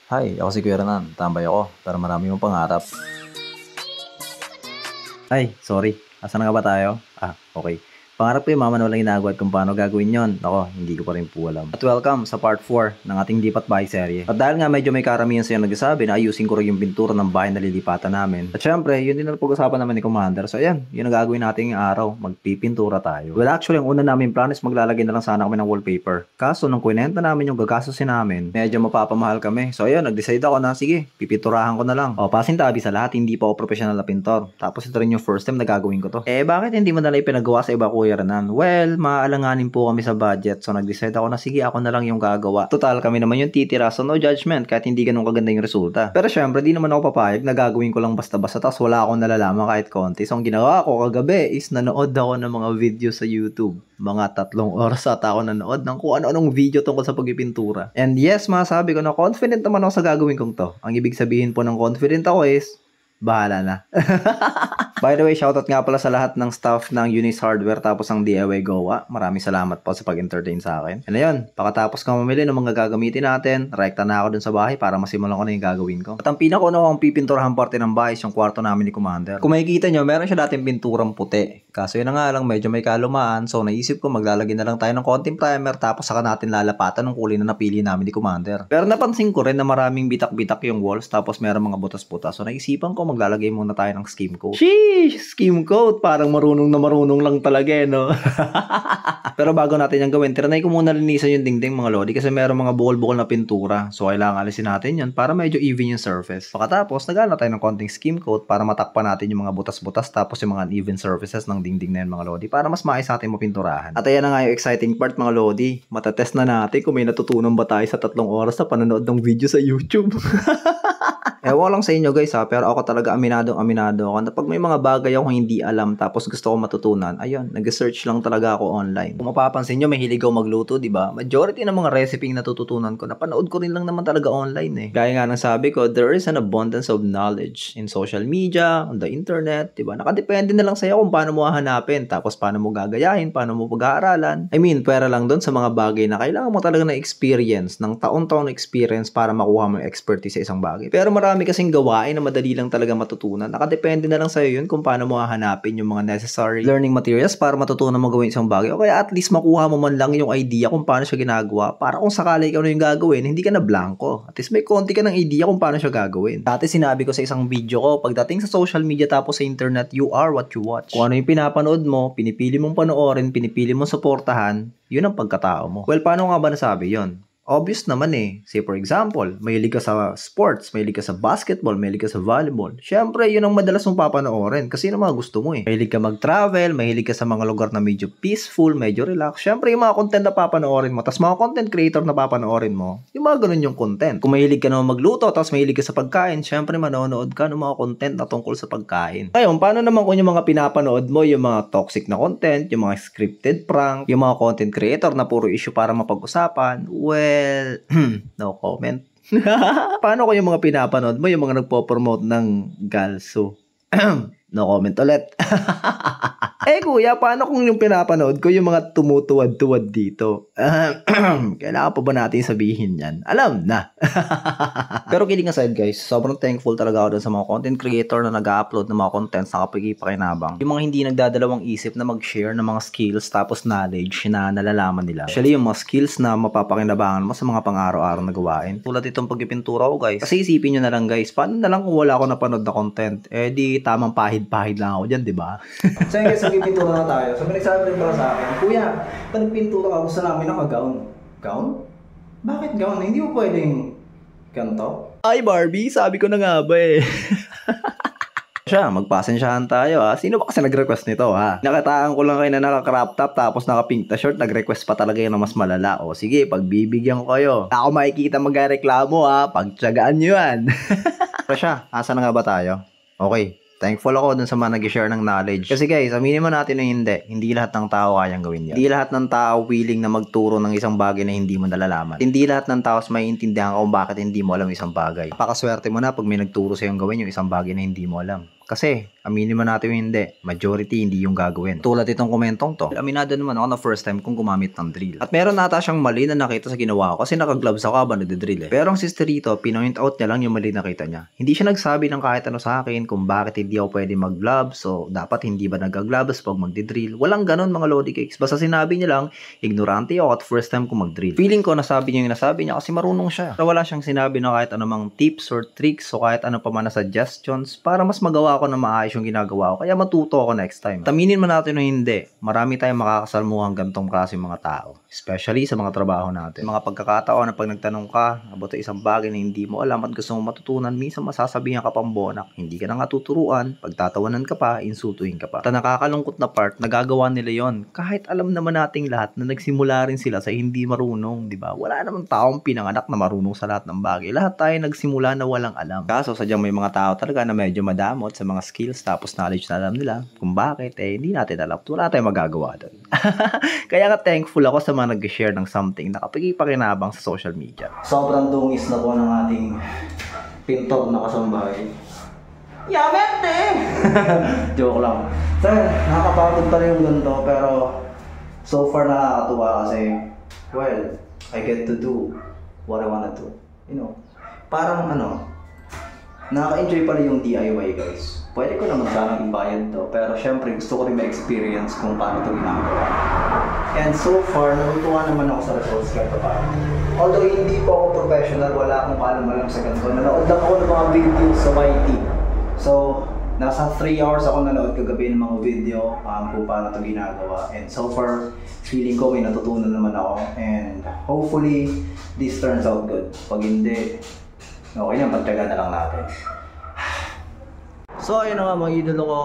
Hi, ako si Kuya Renan. Tambay ako, pero marami mong pangarap. Ay, sorry. Asan na nga ba tayo? Okay. Pangarap ko yung mama na walang ginagawa at kung paano gagawin yon. Ako, hindi ko pa rin po alam. At welcome sa part 4 ng ating Lipat Bahay serye. At dahil nga medyo may karamihan sa'yo nagsasabi na ayusin ko rin yung pintura ng bahay na lilipatan namin. At syempre, yun din ang pag-usapan naman ni Commander. So ayan, yun ang gagawin natin yung araw. Magpipintura tayo. Well, actually, ang una namin plan is maglalagay na lang sana kami ng wallpaper. Kaso, nung kwenta namin yung gagastusin namin, medyo mapapamahal kami. So ayun, nag-decide ako na, sige, pipinturahan ko na lang. O, pasintabi sa lahat, hindi pa ako professional na pintor. Tapos ito rin yung first time na gagawin ko to. Bakit hindi mo na lang ipinagawa sa iba, Kuya Renan? Well, maalanganin po kami sa budget. So nag-decide ako na sige, ako na lang yung gagawa. Total, kami naman yung titira. So no judgment kahit hindi ganun kaganda yung resulta. Pero syempre, di naman ako papayag na gagawin ko lang basta-basta tapos wala akong nalalaman kahit konti. So ang ginawa ko kagabi is nanood ako ng mga video sa YouTube. Mga 3 oras ata ako nanood ng kung ano-anong video tungkol sa pagpipintura. And yes, masabi ko na confident naman ako sa gagawin kong to. Ang ibig sabihin po ng confident ako is bahala na. By the way, shoutout nga pala sa lahat ng staff ng Unis Hardware tapos ang DIY Goa. Maraming salamat po sa pag-entertain sa akin. And ayun, pakatapos ko mamili ng mga gagamitin natin, rekta na ako dun sa bahay para masimulan ko na yung gagawin ko. At ang pinakauna kong pipinturahan parte ng bahay is yung kwarto namin ni Commander. Kung makikita nyo, meron siya dating pinturang puti. Kaso yun na nga lang, medyo may kalumaan. So naisip ko maglalagay na lang tayo ng konting primer tapos saka natin lalapatan ng kulay na napili namin ni Commander. Pero napansin ko rin na maraming bitak-bitak yung walls tapos meron mga butas-butas. So naisipan ko maglalagay muna tayo ng skim coat. Skim coat, parang marunong na marunong lang talaga no? Pero bago natin yung gawin, trinay ko muna linisan yung dingding mga lodi kasi meron mga bukol-bukol na pintura. So kailangan alisin natin yun para medyo even yung surface. Pagkatapos, nagana tayo ng konting skim coat para matakpan natin yung mga butas-butas tapos yung mga uneven surfaces ng dingding na yun mga lodi para mas maayos natin mapinturahan. At ayan na nga yung exciting part mga lodi. Matatest na natin kung may natutunan ba tayo sa 3 oras na panonood ng video sa YouTube. Ewan lang sa inyo guys pero ako talaga aminado ako na pag may mga bagay akong hindi alam tapos gusto ko matutunan, ayun, nag-search lang talaga ako online. Kung mapapansin nyo, may hilig ako magluto, di ba? Majority ng mga recipe na natututunan ko, napanood ko rin lang naman talaga online eh. Gaya nga ng sabi ko, there is an abundance of knowledge in social media, on the internet, di ba? Nakadepende na lang sa'yo kung paano mo hahanapin, tapos paano mo gagayahin, paano mo pag-aaralan. I mean, pwera lang doon sa mga bagay na kailangan mo talaga ng experience, ng taon-taon experience para makuha mo yung expertise sa isang bagay. Pero marami kasing gawain na madali lang talaga matutunan. Nakadepende na lang sa'yo yun kung paano mo hahanapin yung mga necessary learning materials para matutunan mo gawin isang bagay. O kaya at least makuha mo man lang yung idea kung paano siya ginagawa para kung sakali ikaw na yung gagawin, hindi ka na blanco. At least may konti ka ng idea kung paano siya gagawin. Dati sinabi ko sa isang video ko, pagdating sa social media tapos sa internet, you are what you watch. Kung ano yung pinapanood mo, pinipili mong panoorin, pinipili mong suportahan, yun ang pagkatao mo. Well, paano nga ba nasabi yun? Obvious naman eh. Say for example, mahilig ka sa sports, mahilig ka sa basketball, mahilig ka sa volleyball. Syempre, yun ang madalas mong papanoorin kasi yun ang mga gusto mo eh. Mahilig ka mag-travel, mahilig ka sa mga lugar na medyo peaceful, medyo relax. Syempre, yung mga content na papanoorin mo, tas mga content creator na papanoorin mo, yung mga ganun yung content. Kung mahilig ka naman magluto, tas mahilig ka sa pagkain, syempre manonood ka ng mga content na tungkol sa pagkain. Ngayon, paano naman kung yung mga pinapanood mo, yung mga toxic na content, yung mga scripted prank, yung mga content creator na puro issue para mapag-usapan? Well, no comment. Paano ko yung mga pinapanood mo, yung mga nagpo-promote ng galso? No comment ulit. Kuya, paano kung yung pinapanood ko yung mga tumutuwad-tuwad dito? Kailangan pa ba natin sabihin yan? Alam na. Pero kidding aside guys, sobrang thankful talaga ako dun sa mga content creator na nag-upload ng mga contents na kapag-ipakinabang. Yung mga hindi nagdadalawang isip na mag-share ng mga skills tapos knowledge na nalalaman nila. Actually, yung mga skills na mapapakinabangan mo sa mga pang-araw-araw na gawain. Tulad itong pagpipintura ko guys. Kasi isipin nyo na lang guys, paano na lang kung wala ako napanood na content? Di tamang pahid-pahid lang ako dyan, di ba? So guys, nagpipintura na tayo. So may nagsabi rin pala sa akin, Kuya, pag nagpintura ka, gusto namin naka-gown. Gown? Bakit gown? Hindi mo pwedeng ganito? Ay Barbie, sabi ko na nga ba eh. Siya, magpasensyahan tayo ha. Sino ba kasi nag-request nito ha? Nakataan ko lang kayo na naka-crop top tapos naka-pink na short, nag-request pa talaga yun na mas malala. O sige, pagbibigyan ko kayo. Ako makikita magreklamo ha, pagtsagaan nyo yan. Pero siya, asa na nga ba tayo? Okay. Thankful ako dun sa mga nag-share ng knowledge. Kasi guys, aminin mo natin na hindi lahat ng tao kayang gawin yan. Hindi lahat ng tao willing na magturo ng isang bagay na hindi mo nalalaman. Hindi lahat ng tao maiintindihan kung bakit hindi mo alam isang bagay. Napakaswerte mo na pag may nagturo sa'yo gawin yung isang bagay na hindi mo alam. Kasi, aminin man natin yung hindi, majority hindi yung gagawin. Tulad itong komentong to, aminado naman ako na first time kong gumamit ng drill. At meron nata siyang mali na nakita sa ginawa ko kasi naka-gloves ako habang nagdidrill eh. Pero ang sister rito, pinoint out niya lang yung mali nakita niya. Hindi siya nagsabi ng kahit ano sa akin kung bakit hindi ako pwede mag-gloves, so dapat hindi ba nag-gloves pag magdidrill. Walang ganon mga lodi cakes. Basta sinabi niya lang, ignorante ako at first time ko mag-drill. Feeling ko nasabi niya yung nasabi niya kasi marunong siya. Pero wala siyang sinabi na kahit anumang tips or tricks o kahit ano pa man na suggestions para mas magawa ko na maayos yung ginagawa ko. Kaya matuto ako next time. Taminin man natin o hindi, marami tayong makakasalmuhang gantong klase mga tao. Especially sa mga trabaho natin. Mga pagkakataon na pag nagtanong ka about sa isang bagay na hindi mo alam at gusto mong matutunan, minsan masasabihan ka pang bonak. Hindi ka na nga tuturuan, pagtatawanan ka pa, insultuhin ka pa. At nakakalungkot na part, nagagawa nila yon kahit alam naman nating lahat na nagsimula rin sila sa hindi marunong, di ba? Wala namang taong pinanganak na marunong sa lahat ng bagay. Lahat tayo nagsimula na walang alam. Kaso sadyang may mga tao talaga na medyo madamot sa mga skills tapos knowledge na alam nila kung bakit hindi natin alam. Wala tayong magagawa doon. Kaya nga thankful ako sa mga nag-share ng something na kapag-ipakinabang sa social media. Sobrang dungis na po ng ating pintor na kasambahay. Yamet eh! Joke lang. Sir, nakakapagod pa rin yung ganito pero so far nakakatuwa kasi well, I get to do what I wanna do. You know, parang nakaka-enjoy pa rin yung DIY guys. Pwede ko naman sanang ibayad to, pero syempre gusto ko rin ma-experience kung paano ito ginagawa. And so far, natutuwa naman ako sa results kahit pa. Although hindi po ako professional, wala akong paalam-alam sa ganito. Nanood lang ako ng mga videos sa YT. So, nasa 3 hours ako nanood kagabi ng mga video kung paano ito ginagawa. And so far, feeling ko may natutunan naman ako. And hopefully, this turns out good. Pag hindi, okay na, pagtaga na lang natin. So ayun na nga mga idolo ko,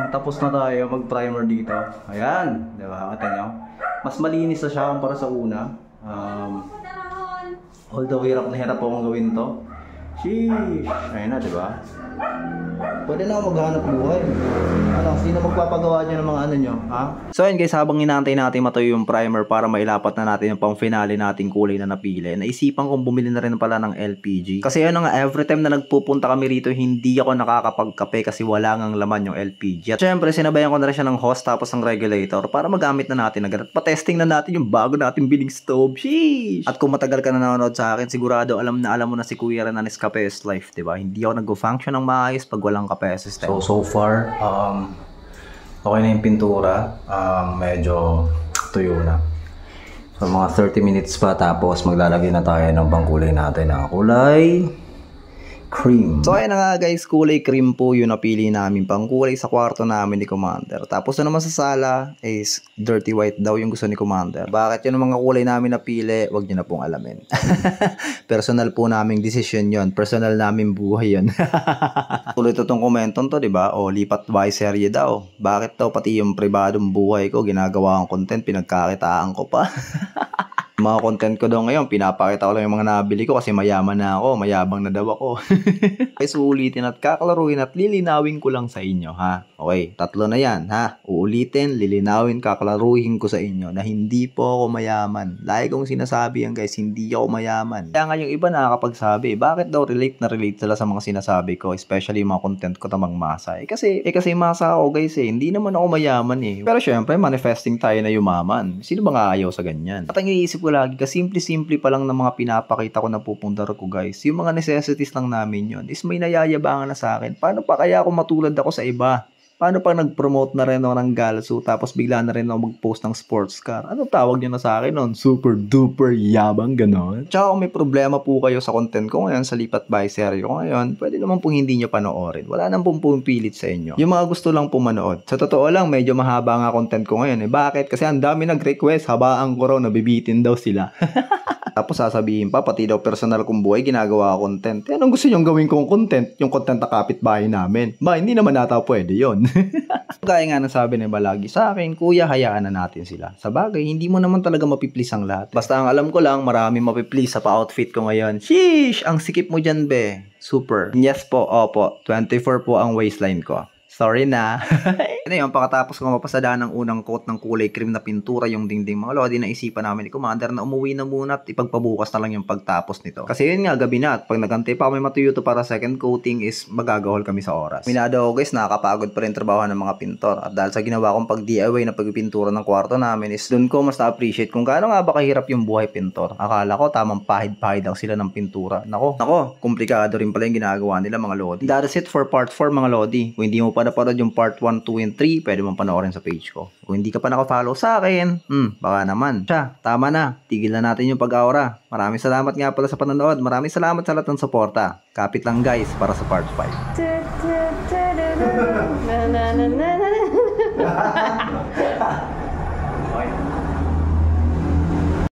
tapos na tayo mag-primer dito. Ayan, diba? Kita nyo? Mas malinis na siya kumpara sa una. Although hirap na hirap akong gawin to. Sheesh! Ayun na, diba? Pwede na ako maghanap buhay. Sino magpapagawa dyan ng mga nyo, ha? So ayun guys, habang inaantay natin matuyo yung primer para mailapat na natin yung pang finale nating kulay na napili, naisipan kong bumili na rin pala ng LPG. Kasi yun nga, every time na nagpupunta kami rito, hindi ako nakakapagkape kasi wala ngang laman yung LPG. At syempre, sinabayan ko na rin siya ng hose tapos ng regulator para magamit na natin agad. At patesting na natin yung bago natin biling stove. Sheesh! At kung matagal ka na nanonood sa akin, sigurado alam mo na si Kuya Renan is kape is life, diba? Hindi ako nag-function ng maayos pag walang kape system. So far, okay na yung pintura. Medyo tuyo na. So mga 30 minutes pa tapos maglalagay na tayo ng pangkulay natin na kulay cream. So ayun na nga guys, kulay cream po yung napili namin pang kulay sa kwarto namin ni Commander. Tapos na naman sa sala is dirty white daw yung gusto ni Commander. Bakit yun ang mga kulay namin napili? Wag niyo na pong alamin. Personal po naming decision yon. Personal namin buhay yon. Tuloy to tong komentong to, diba? O lipat by serye daw. Bakit daw pati yung pribadong buhay ko ginagawa ang content, pinagkakitaan ko pa. Mga content ko daw ngayon, pinapakita ko lang yung mga nabili ko kasi mayaman na ako, mayabang na daw ako. Guys, uulitin at kakalaruin at lilinawin ko lang sa inyo, ha? Okay, 3 na yan, ha? Uulitin, lilinawin, kakalaruhin ko sa inyo na hindi po ako mayaman. Lagi kong sinasabi yan guys, hindi ako mayaman. Kaya nga yung iba nakakapagsabi, bakit daw relate sila sa mga sinasabi ko, especially yung mga content ko tamang masa. Kasi masa ako guys hindi naman ako mayaman eh. Pero syempre, manifesting tayo na yumaman. Sino ba nga ayaw sa ganyan? At ang iniisip ko lagi, simple-simple pa lang ng mga pinapakita ko na pupundar ko guys. Yung mga necessities lang namin yun is may nayayabangan na sa akin. Paano pa kaya ako matulad ako sa iba? Paano pa nag-promote na rin ako ng Galsu tapos bigla na rin ako mag-post ng sports car? Ano tawag niyo na sa akin nun? Super duper yabang ganon? Tsaka kung may problema po kayo sa content ko ngayon, sa lipat by serye ko ngayon, pwede naman pong hindi nyo panoorin. Wala nang pong pumipilit sa inyo. Yung mga gusto lang po manood. Sa totoo lang, medyo mahaba nga content ko ngayon. Bakit? Kasi ang dami nag-request, habaan ko raw, nabibitin daw sila. Tapos sasabihin pa, pati daw personal kong buhay, ginagawa content. Anong gusto nyong gawin kong content? Yung content na kapitbahay namin. Ba, hindi naman nata pwede yon. Gaya nga nasabi ni Balagi sa akin, kuya, hayaan na natin sila. Sa bagay, hindi mo naman talaga mapiplease ang lahat. Basta ang alam ko lang, marami mapiplease sa pa-outfit ko ngayon. Sheesh! Ang sikip mo dyan, be. Super. Yes po, opo. 24 po ang waistline ko. Sorry na. Ano yun, pagkatapos ko mapasadaan ng unang coat ng kulay cream na pintura yung dingding mga lodi, naisipan namin ni Commander na umuwi na muna at ipagpabukas na lang yung pagtapos nito. Kasi yun nga, gabi na at pag nagantay pa kami matuyo to para second coating is magagahol kami sa oras. Minado ako guys, nakakapagod pa rin trabaho ng mga pintor. At dahil sa ginawa kong pag DIY na pagpipintura ng kwarto namin is doon ko mas na-appreciate kung gaano nga ba kahirap yung buhay pintor. Akala ko tamang pahid-pahid lang sila ng pintura. Nako, komplikado rin pala yung ginagawa nila mga lodi. That is it for part 4 mga lodi. Kung hindi mo pa napanood yung part 1, 2, and 3, pwede mong panoorin sa page ko. Kung hindi ka pa naka-follow sa akin, baka naman. Siya, tama na. Tigil na natin yung pag-aura. Maraming salamat nga pala sa panonood. Maraming salamat sa lahat ng suporta. Kapit lang guys para sa part 5. Na na na na na.